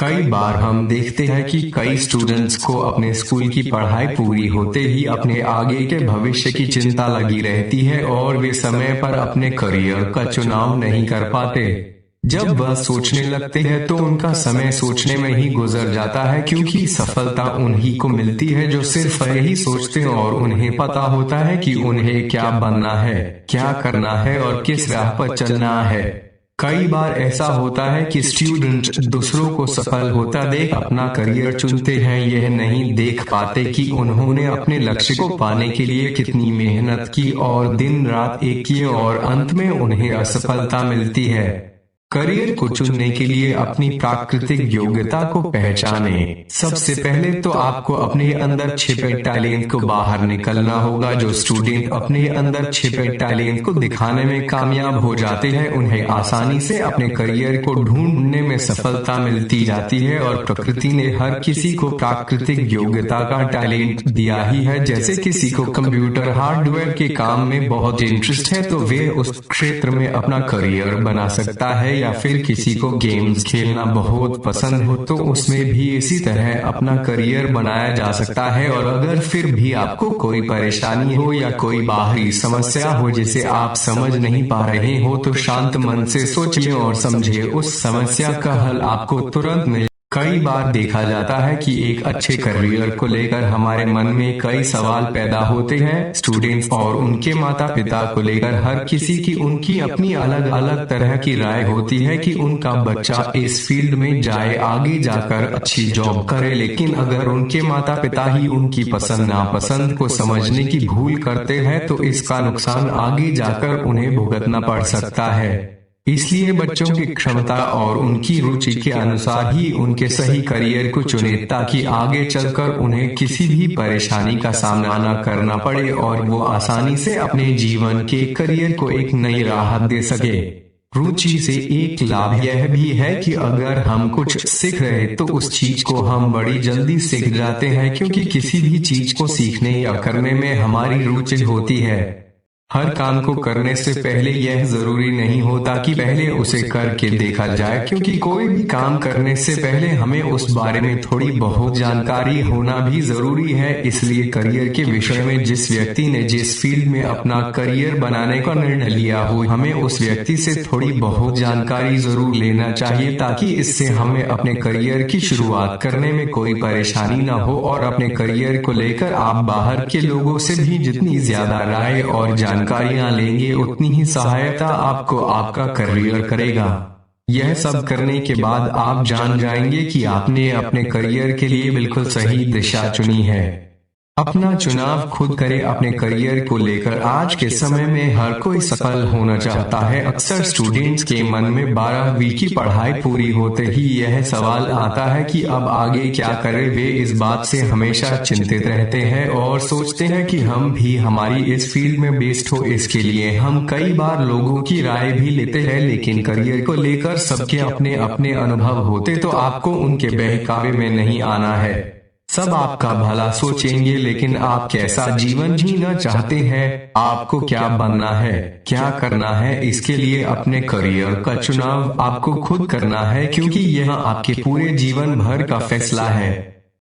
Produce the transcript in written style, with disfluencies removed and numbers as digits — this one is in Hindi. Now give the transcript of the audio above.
कई बार हम देखते हैं कि कई स्टूडेंट्स को अपने स्कूल की पढ़ाई पूरी होते ही अपने आगे के भविष्य की चिंता लगी रहती है और वे समय पर अपने करियर का चुनाव नहीं कर पाते। जब वह सोचने लगते हैं तो उनका समय सोचने में ही गुजर जाता है, क्योंकि सफलता उन्हीं को मिलती है जो सिर्फ यही सोचते हैं और उन्हें पता होता है कि उन्हें क्या बनना है, क्या करना है और किस राह पर चलना है। कई बार ऐसा होता है कि स्टूडेंट दूसरों को सफल होता देख अपना करियर चुनते हैं, यह नहीं देख पाते कि उन्होंने अपने लक्ष्य को पाने के लिए कितनी मेहनत की और दिन रात एक किए और अंत में उन्हें असफलता मिलती है। करियर को चुनने के लिए अपनी प्राकृतिक योग्यता को पहचानें। सबसे पहले तो आपको अपने अंदर छिपे टैलेंट को बाहर निकलना होगा। जो स्टूडेंट अपने अंदर छिपे टैलेंट को दिखाने में कामयाब हो जाते हैं, उन्हें आसानी से अपने करियर को ढूंढने में सफलता मिलती जाती है। और प्रकृति ने हर किसी को प्राकृतिक योग्यता का टैलेंट दिया ही है। जैसे किसी को कंप्यूटर हार्डवेयर के काम में बहुत इंटरेस्ट है तो वे उस क्षेत्र में अपना करियर बना सकता है, या फिर किसी को गेम्स खेलना बहुत पसंद हो तो उसमें भी इसी तरह अपना करियर बनाया जा सकता है। और अगर फिर भी आपको कोई परेशानी हो या कोई बाहरी समस्या हो जिसे आप समझ नहीं पा रहे हो, तो शांत मन से सोचिए और समझिए, उस समस्या का हल आपको तुरंत मिल। कई बार देखा जाता है कि एक अच्छे करियर को लेकर हमारे मन में कई सवाल पैदा होते हैं। स्टूडेंट्स और उनके माता पिता को लेकर हर किसी की उनकी अपनी अलग अलग तरह की राय होती है कि उनका बच्चा इस फील्ड में जाए, आगे जाकर अच्छी जॉब करे। लेकिन अगर उनके माता पिता ही उनकी पसंद नापसंद को समझने की भूल करते हैं तो इसका नुकसान आगे जाकर उन्हें भुगतना पड़ सकता है। इसलिए बच्चों की क्षमता और उनकी रुचि के अनुसार ही उनके सही करियर को चुने, ताकि आगे चलकर उन्हें किसी भी परेशानी का सामना न करना पड़े और वो आसानी से अपने जीवन के करियर को एक नई राह दे सके। रुचि से एक लाभ यह भी है कि अगर हम कुछ सीख रहे तो उस चीज को हम बड़ी जल्दी सीख जाते हैं, क्योंकि किसी भी चीज को सीखने या करने में हमारी रुचि होती है। हर काम को करने से पहले यह जरूरी नहीं होता कि पहले उसे करके देखा जाए, क्योंकि कोई भी काम करने से पहले हमें उस बारे में थोड़ी बहुत जानकारी होना भी जरूरी है। इसलिए करियर के विषय में जिस व्यक्ति ने जिस फील्ड में अपना करियर बनाने का निर्णय लिया हो, हमें उस व्यक्ति से थोड़ी बहुत जानकारी जरूर लेना चाहिए, ताकि इससे हमें अपने करियर की शुरुआत करने में कोई परेशानी न हो। और अपने करियर को लेकर आप बाहर के लोगों से भी जितनी ज्यादा राय और जानकारियां लेंगे, उतनी ही सहायता आपको आपका करियर करेगा। यह सब करने के बाद आप जान जाएंगे कि आपने अपने करियर के लिए बिल्कुल सही दिशा चुनी है। अपना चुनाव खुद करें। अपने करियर को लेकर आज के समय में हर कोई सफल होना चाहता है। अक्सर स्टूडेंट्स के मन में 12वीं की पढ़ाई पूरी होते ही यह सवाल आता है कि अब आगे क्या करें। वे इस बात से हमेशा चिंतित रहते हैं और सोचते हैं कि हम भी हमारी इस फील्ड में बेस्ट हो। इसके लिए हम कई बार लोगों की राय भी लेते हैं, लेकिन करियर को लेकर सबके अपने अपने अनुभव होते, तो आपको उनके बहकावे में नहीं आना है। सब आपका भला सोचेंगे, लेकिन आप कैसा जीवन जीना चाहते हैं, आपको क्या बनना है, क्या करना है, इसके लिए अपने करियर का चुनाव आपको खुद करना है, क्योंकि यह आपके पूरे जीवन भर का फैसला है।